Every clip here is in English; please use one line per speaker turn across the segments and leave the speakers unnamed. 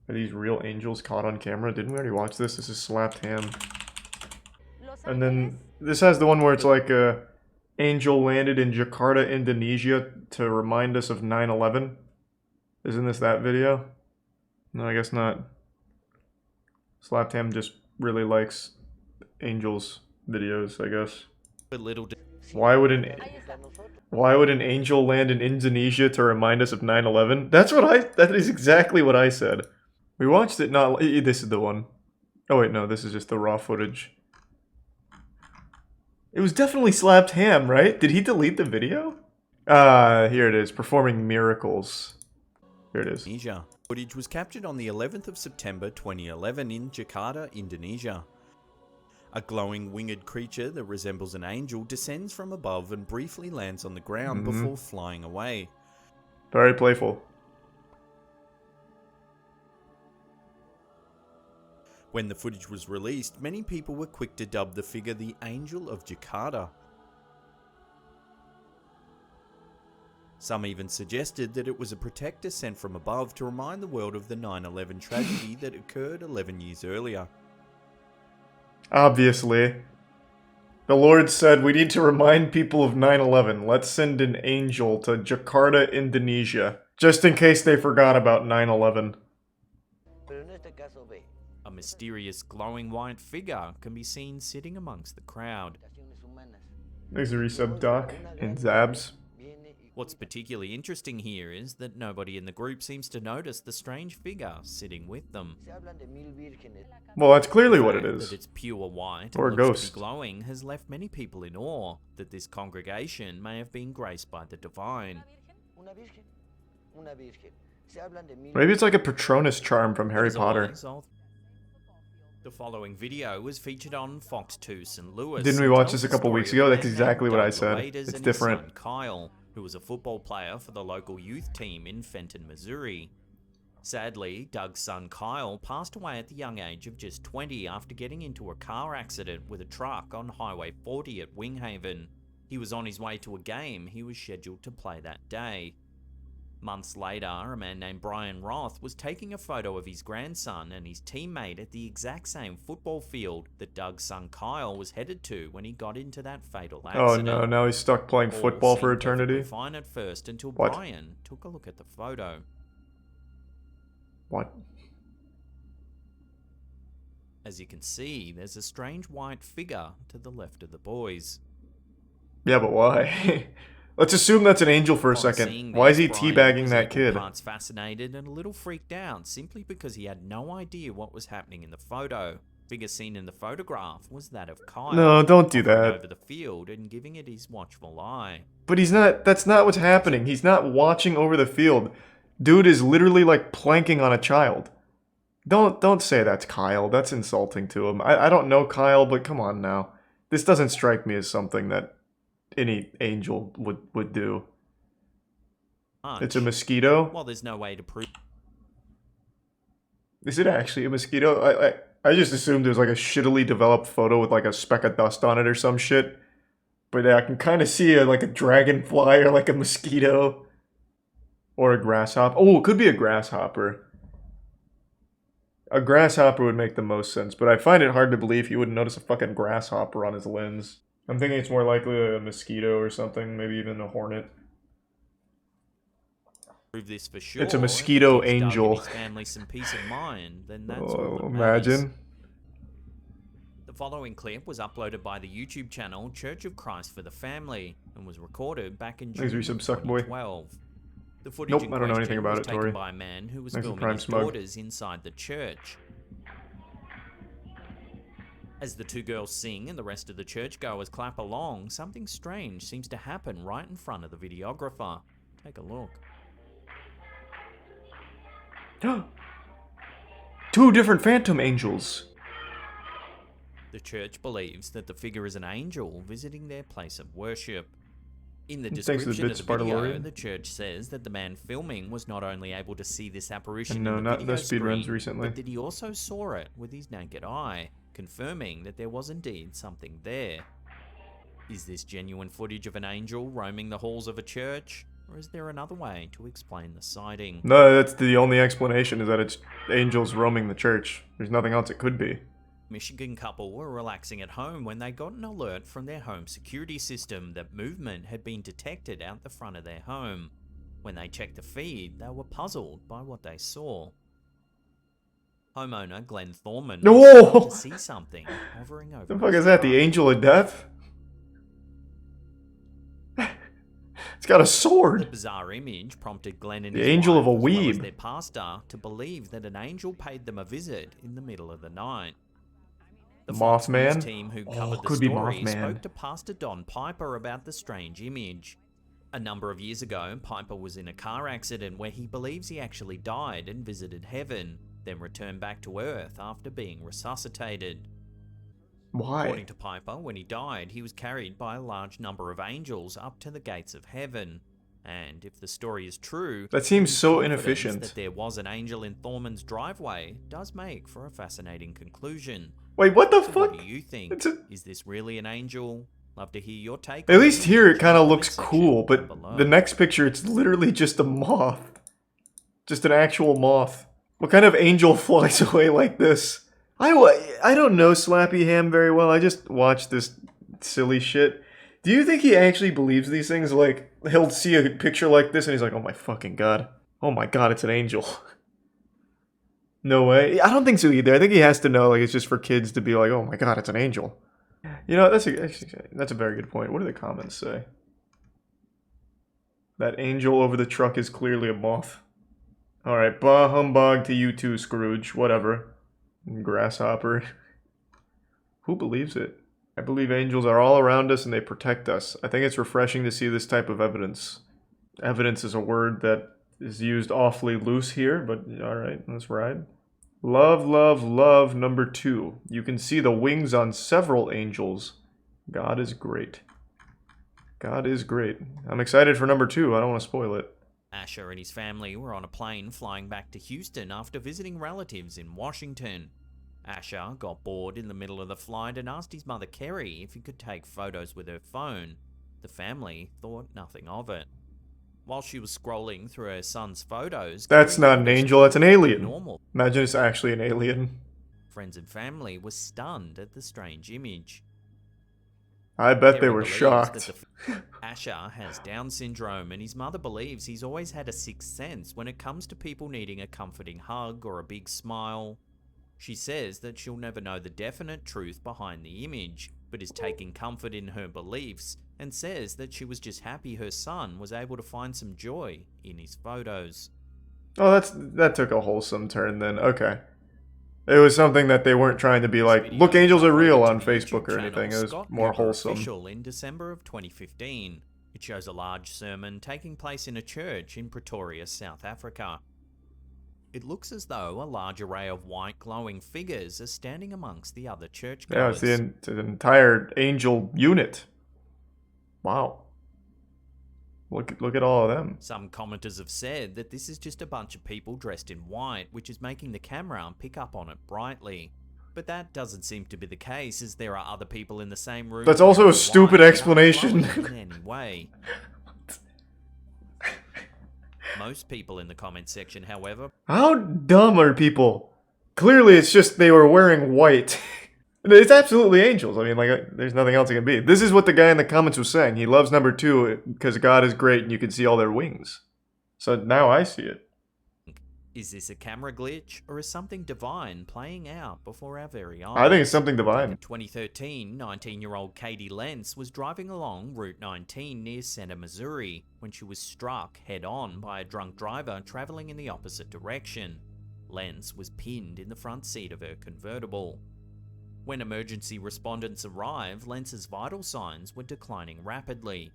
Are these real angels caught on camera? Didn't we already watch this? This is slapped ham. And then this has the one where it's like a angel landed in Jakarta, Indonesia to remind us of 9/11. Isn't this that video? No, I guess not. Slapped ham just really likes angels videos, I guess. Why would an angel land in Indonesia to remind us of 9/11? That is exactly what I said. We watched it not this is the one. Oh wait, no, this is just the raw footage. It was definitely slapped ham, right? Did he delete the video? Here it is, performing miracles. Here it is.
Indonesia. Footage was captured on the 11th of September 2011 in Jakarta, Indonesia. A glowing winged creature that resembles an angel descends from above and briefly lands on the ground before flying away.
Very playful.
When the footage was released, many people were quick to dub the figure the Angel of Jakarta. Some even suggested that it was a protector sent from above to remind the world of the 9/11 tragedy that occurred 11 years earlier.
Obviously. The Lord said, we need to remind people of 9/11. Let's send an angel to Jakarta, Indonesia. Just in case they forgot about 9/11.
A mysterious glowing white figure can be seen sitting amongst the crowd.
Thanks a resub, Doc. And Zabs.
What's particularly interesting here is that nobody in the group seems to notice the strange figure sitting with them.
Well, that's clearly what it is.
That it's pure white
or a
and looks
ghost.
to be glowing has left many people in awe that this congregation may have been graced by the divine.
Maybe it's like a Patronus charm from Harry
As
Potter.
always, the following video was featured on Fox 2 St. Louis.
Didn't we
and
watch
tells
this a
the
couple
story
weeks
of
ago?
a
That's
man
exactly
named
what I
Doug
said.
Raiders
It's
and his
different.
son Kyle, who was a football player for the local youth team in Fenton, Missouri. Sadly, Doug's son Kyle passed away at the young age of just 20 after getting into a car accident with a truck on Highway 40 at Winghaven. He was on his way to a game he was scheduled to play that day. Months later, a man named Brian Roth was taking a photo of his grandson and his teammate at the exact same football field that Doug's son Kyle was headed to when he got into that fatal accident.
Oh no, now he's stuck playing football for
All seemed perfectly
eternity?
fine at first until
What?
Brian took a look at the photo.
What?
As you can see, there's a strange white figure to the left of the boys.
Yeah, but why? Let's assume that's an angel for a
Upon
second.
seeing
Why is
this,
he
Brian
teabagging
was
that
equal
kid?
parts fascinated and a little freaked out simply because he had no idea what was happening in the photo. Figure seen in the photograph was that of Kyle.
No, don't do
hovering
that.
over the field and giving it his watchful eye.
But he's not, that's not what's happening. He's not watching over the field. Dude is literally like planking on a child. Don't say that's Kyle. That's insulting to him. I don't know Kyle, but come on now. This doesn't strike me as something that any angel would do. It's a mosquito?
Well, there's no way to prove.
Is it actually a mosquito? I just assumed it was like a shittily developed photo with like a speck of dust on it or some shit. But I can kind of see like a dragonfly or like a mosquito. Or a grasshopper. Oh, it could be a grasshopper. A grasshopper would make the most sense, but I find it hard to believe he wouldn't notice a fucking grasshopper on his lens. I'm thinking it's more likely a mosquito or something, maybe even a hornet.
Prove this for sure.
It's a mosquito
If it gives Doug
angel.
and his family some peace of mind, then that's all that matters.
Imagine.
The following clip was uploaded by the YouTube channel Church of Christ for the Family and was recorded back in June
Thanks, Resub Suckboy.
2012. The footage
Nope,
in
I don't know anything
question
about
was
it,
taken
Tori.
by a man who was
Thanks for
filming
Prime
his
Smug.
daughters inside the church. As the two girls sing and the rest of the churchgoers clap along, something strange seems to happen right in front of the videographer. Take a look.
Two different phantom angels.
The church believes that the figure is an angel visiting their place of worship. In the
Thanks to the
description
bits,
of the video,
Spartalorian.
the church says that the man filming was not only able to see this apparition
And no,
in the
not
video
the speedruns
screen,
recently.
but that he also saw it with his naked eye, confirming that there was indeed something there. Is this genuine footage of an angel roaming the halls of a church? Or is there another way to explain the sighting?
No, that's the only explanation, is that it's angels roaming the church. There's nothing else it could be.
Michigan couple were relaxing at home when they got an alert from their home security system that movement had been detected out the front of their home. When they checked the feed, they were puzzled by what they saw. Homeowner Glenn Thorman
Whoa!
started to see something hovering over
The fuck
his
is that? The
truck.
angel of death? It's got a
The
sword.
bizarre image prompted Glenn and
The
his
angel of
wife,
a
as well as
weeb.
their pastor, to believe that an angel paid them a visit in the middle of the night. The Fox
Mothman?
News team who
Oh,
covered the
could be
story
Mothman.
spoke to Pastor Don Piper about the strange image. A number of years ago, Piper was in a car accident where he believes he actually died and visited heaven, then returned back to Earth after being resuscitated.
Why?
According to Piper, when he died, he was carried by a large number of angels up to the gates of heaven. And if the story is true,
That seems
his
so
confidence
inefficient.
that there was an angel in Thorman's driveway does make for a fascinating conclusion.
Wait, what the
So
fuck?
what do you think?
It's a-
Is this really an angel? Love to hear your take.
At
on
least
the
here it
image in
kind
the
of
comment
looks
section
cool, but
down below.
the next picture, it's literally just a moth. Just an actual moth. What kind of angel flies away like this? I don't know Slappy Ham very well. I just watch this silly shit. Do you think he actually believes these things? Like, he'll see a picture like this and he's like, oh my fucking god. Oh my god, it's an angel. No way. I don't think so either. I think he has to know, like, it's just for kids to be like, oh my god, it's an angel. You know, that's a very good point. What do the comments say? That angel over the truck is clearly a moth. Alright, bah humbug to you too, Scrooge. Whatever. Grasshopper. Who believes it? I believe angels are all around us and they protect us. I think it's refreshing to see this type of evidence. Evidence is a word that is used awfully loose here, but alright, let's ride. Love, love, love, number 2. You can see the wings on several angels. God is great. God is great. I'm excited for number 2. I don't want to spoil it.
Asher and his family were on a plane flying back to Houston after visiting relatives in Washington. Asher got bored in the middle of the flight and asked his mother Kerry if he could take photos with her phone. The family thought nothing of it. While she was scrolling through her son's photos,
That's
Kerry
not an
noticed
angel, that's an
something
alien.
Normal.
Imagine it's actually an alien.
Friends and family were stunned at the strange image.
I bet they
Kerry
were
believes
shocked.
that Asher has Down syndrome, and his mother believes he's always had a sixth sense when it comes to people needing a comforting hug or a big smile. She says that she'll never know the definite truth behind the image, but is taking comfort in her beliefs and says that she was just happy her son was able to find some joy in his photos.
Oh, that took a wholesome turn then. Okay. It was something that they weren't trying to be like,
Video
look, angels are
uploaded
real
to
on
the
Facebook
YouTube
or
channel
anything. It was
Scott
more
Cooper
wholesome.
Official in December of 2015. It shows a large sermon taking place in a church in Pretoria, South Africa. It looks as though a large array of white glowing figures are standing amongst the other
Yeah,
churchgoers.
it's an entire angel unit. Wow. Look at all of them.
Some commenters have said that this is just a bunch of people dressed in white, which is making the camera pick up on it brightly. But that doesn't seem to be the case, as there are other people in the same room.
That's also a
wearing
stupid
white
explanation.
that aren't glowing in any way. Most people in the comment section, however,
How dumb are people? Clearly, it's just they were wearing white. It's absolutely angels. I mean, like, there's nothing else it can be. This is what the guy in the comments was saying. He loves number 2 because God is great and you can see all their wings. So now I see it.
is this a camera glitch or is something divine playing out before our very eyes?
I think it's something
In
divine.
2013, 19-year-old Katie Lentz was driving along Route 19 near Center, Missouri, when she was struck head-on by a drunk driver traveling in the opposite direction. Lentz was pinned in the front seat of her convertible. When emergency respondents arrived, Lentz's vital signs were declining rapidly.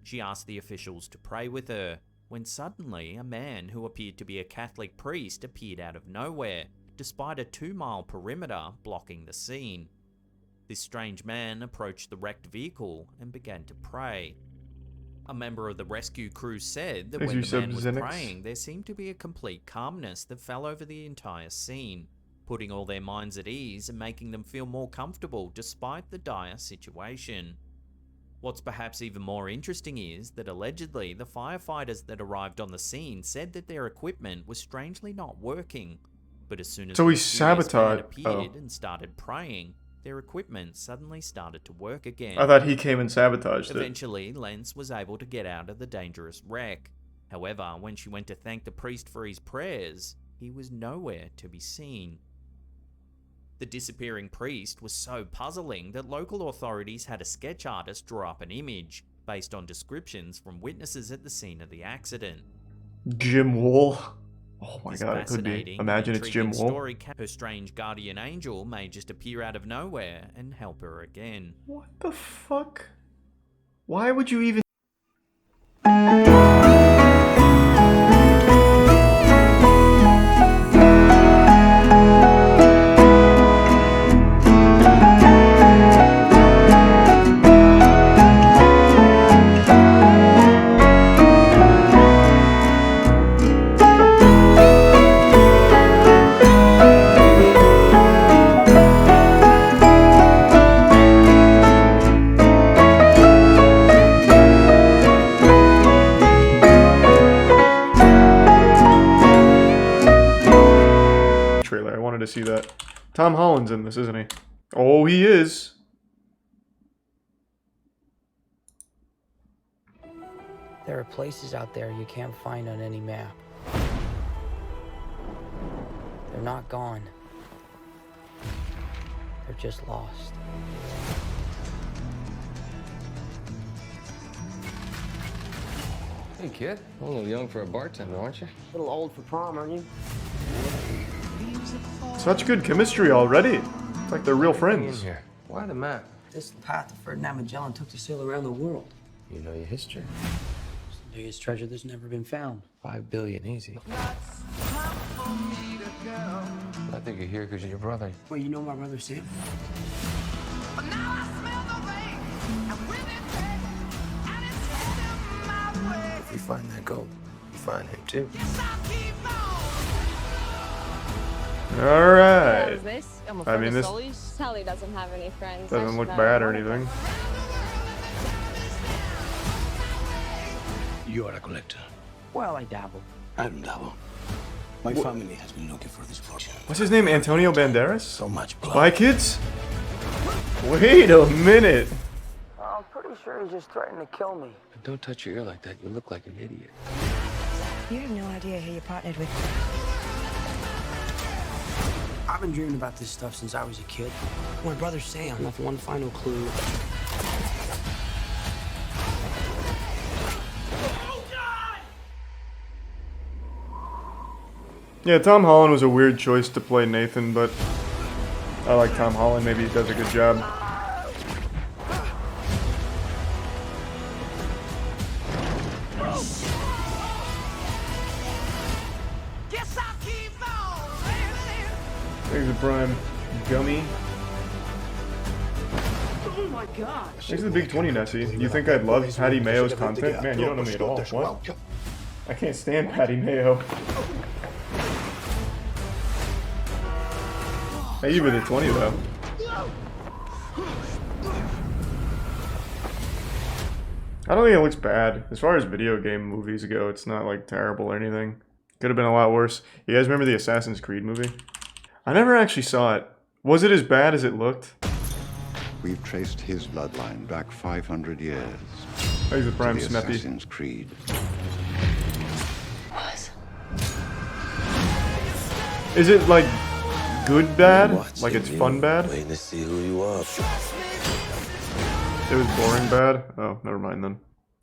She asked the officials to pray with her, when suddenly a man who appeared to be a Catholic priest appeared out of nowhere, despite a 2-mile perimeter blocking the scene. This strange man approached the wrecked vehicle and began to pray. A member of the rescue crew said that when the man was praying, there seemed to be a complete calmness that fell over the entire scene, putting all their minds at ease and making them feel more comfortable despite the dire situation. What's perhaps even more interesting is that allegedly the firefighters that arrived on the scene said that their equipment was strangely not working. But as soon as
So
the
he
mysterious man
sabotaged.
appeared and started praying, their equipment suddenly started to work again.
I thought he came and sabotaged it.
Eventually, Lentz was able to get out of the dangerous wreck. However, when she went to thank the priest for his prayers, he was nowhere to be seen. The disappearing priest was so puzzling that local authorities had a sketch artist draw up an image based on descriptions from witnesses at the scene of the accident.
Jim Wool. Oh my
This
god, it could be.
fascinating and
Imagine it's Jim
intriguing
Wool.
story her strange guardian angel may just appear out of nowhere and help her again.
What the fuck? Why would you even... trailer? I wanted to see that. Tom Holland's in this, isn't he? Oh, he is.
There are places out there you can't find on any map. They're not gone. They're just lost.
Hey, kid. A little young for a bartender, aren't you?
A little old for prom, aren't you?
Such good chemistry already. It's like they're real
In
friends.
here. Why the map?
This is the path that Ferdinand Magellan took to sail around the world.
You know your history.
It's the biggest treasure that's never been found.
5 billion, easy. I think you're here because of your brother.
Well, you know my brother Sam?
If we find that gold, we find him too.
Alright.
How's this? I'm a
I
friend
mean,
of
this
Sully's. Sally doesn't have any friends.
doesn't look
Actually,
bad or
none of them.
anything.
You are a collector.
Well, I dabble.
I don't dabble. My family has been looking for this fortune.
What's his name? Antonio Banderas?
So much blood.
Spy Kids? Wait a minute.
I'm pretty sure he's just threatening to kill me.
Don't touch your ear like that. You look like an idiot.
You have no idea who you partnered with.
I've been dreaming about this stuff since I was a kid. My brother Sam left one final clue.
Yeah, Tom Holland was a weird choice to play Nathan, but I like Tom Holland. Maybe he does a good job. There's a Prime Gummy.
Oh my god!
Thanks for the big 20, Nessie. You think I'd love Patty Mayo's content? Man, you don't know me at all. What? I can't stand Patty Mayo. Thank you for the 20, though. I don't think it looks bad. As far as video game movies go, it's not, like, terrible or anything. Could have been a lot worse. You guys remember the Assassin's Creed movie? I never actually saw it. Was it as bad as it looked?
We've traced his bloodline back 500 years
Thanks for
to
Prime
the
Smeppy.
Assassin's Creed.
Is it, like, good bad? Like it's fun bad?
Waiting to see who you are.
It was boring bad? Oh, never mind then.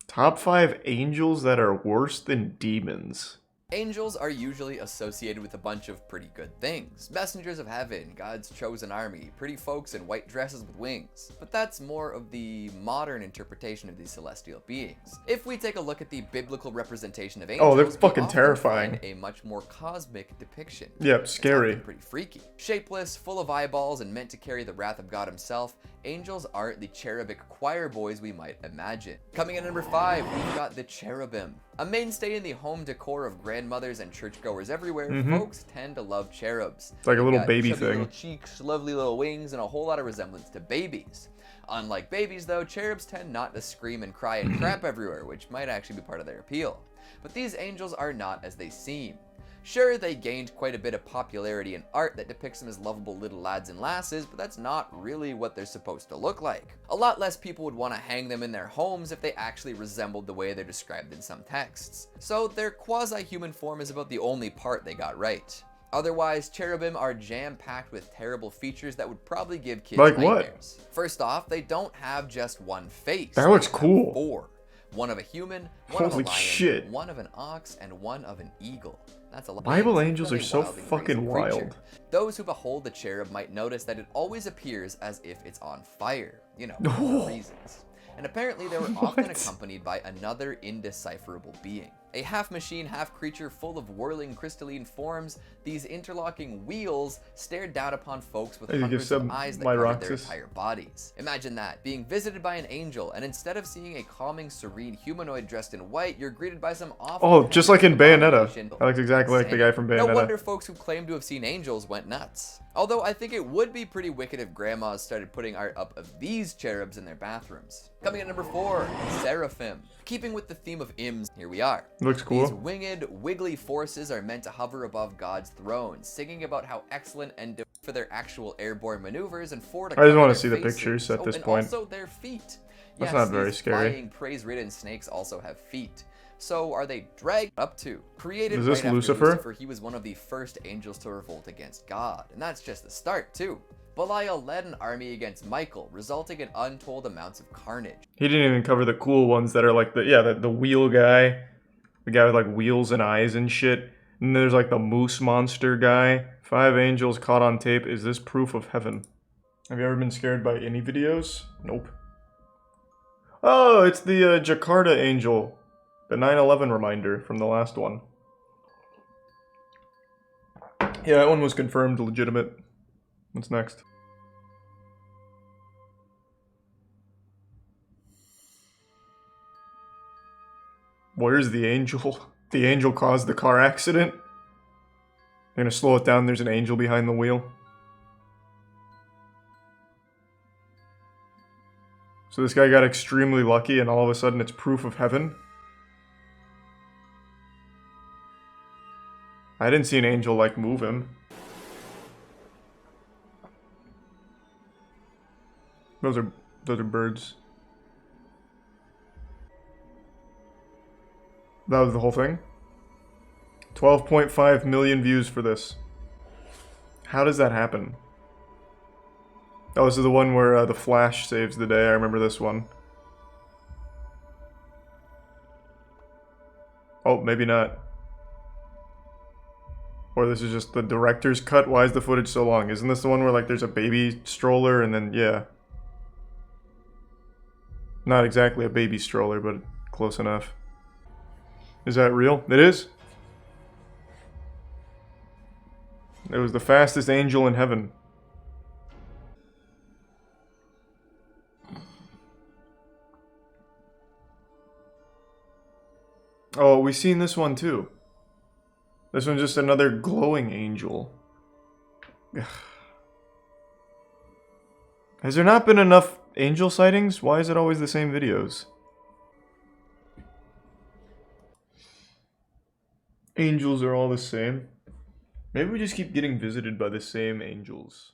Top 5 angels that are worse than demons.
Angels are usually associated with a bunch of pretty good things. Messengers of heaven, God's chosen army, pretty folks in white dresses with wings. But that's more of the modern interpretation of these celestial beings. If we take a look at the biblical representation of angels,
Oh, they're
we
fucking
often
terrifying.
find a much more cosmic depiction.
Yep,
It's
scary.
often pretty freaky. Shapeless, full of eyeballs, and meant to carry the wrath of God himself, angels aren't the cherubic choir boys we might imagine. Coming in at number 5, we've got the cherubim. A mainstay in the home decor of grandmothers and churchgoers everywhere, folks tend to love cherubs.
It's like a
They've
little
got
baby
chubby
thing.
little cheeks, lovely little wings, and a whole lot of resemblance to babies. Unlike babies though, cherubs tend not to scream and cry and crap everywhere, which might actually be part of their appeal. But these angels are not as they seem. Sure, they gained quite a bit of popularity in art that depicts them as lovable little lads and lasses, but that's not really what they're supposed to look like. A lot less people would want to hang them in their homes if they actually resembled the way they're described in some texts. So their quasi-human form is about the only part they got right. Otherwise, cherubim are jam-packed with terrible features that would probably give kids
like
nightmares.
what?
First off, they don't have just one face.
That looks
They have
cool.
4. One of a human, one of a
Holy
lion,
shit.
one of an ox, and one of an eagle. That's a lot.
Bible
It's a
angels
really
are so
wild and
fucking
crazy creature.
wild.
Those who behold the cherub might notice that it always appears as if it's on fire, you know, for reasons. And apparently they were often
What?
accompanied by another indecipherable being. A half-machine, half-creature full of whirling crystalline forms, these interlocking wheels stared down upon folks with
Hey, you give
hundreds of
some
eyes that covered their
Myroxus.
entire bodies. Imagine that, being visited by an angel, and instead of seeing a calming, serene humanoid dressed in white, you're greeted by some awful...
Oh, just like in Bayonetta.
abomination.
That looks exactly like the guy from
No
Bayonetta.
wonder folks who claim to have seen angels went nuts. Although I think it would be pretty wicked if grandmas started putting art up of these cherubs in their bathrooms. Coming at number 4, Seraphim. Keeping with the theme of hymns, here we are.
Looks cool.
These winged, wiggly forces are meant to hover above God's throne, singing about how excellent and for their actual airborne maneuvers and for to
I just
cover
wanna
their
see the
faces.
pictures at this
and
point.
also their feet.
That's
Yes,
not very
these
scary.
flying, praise-ridden snakes also have feet. So are they dragged up to? Created
Is this
right after
Lucifer?
Lucifer, he was one of the first angels to revolt against God, and that's just the start too. Belial led an army against Michael, resulting in untold amounts of carnage.
He didn't even cover the cool ones that are like the wheel guy. The guy with like wheels and eyes and shit. And there's like the moose monster guy. 5 angels caught on tape. Is this proof of heaven? Have you ever been scared by any videos? Nope. Oh, it's the Jakarta angel. The 9/11 reminder from the last one. Yeah, that one was confirmed legitimate. What's next? Where's the angel? The angel caused the car accident? They're gonna slow it down, there's an angel behind the wheel. So this guy got extremely lucky and all of a sudden it's proof of heaven? I didn't see an angel like move him. Those are birds. That was the whole thing? 12.5 million views for this. How does that happen? Oh, this is the one where the Flash saves the day. I remember this one. Oh, maybe not. Or this is just the director's cut. Why is the footage so long? Isn't this the one where like there's a baby stroller and then, yeah. Not exactly a baby stroller, but close enough. Is that real? It is? It was the fastest angel in heaven. Oh, we've seen this one too. This one's just another glowing angel. Has there not been enough angel sightings? Why is it always the same videos? Angels are all the same. Maybe we just keep getting visited by the same angels.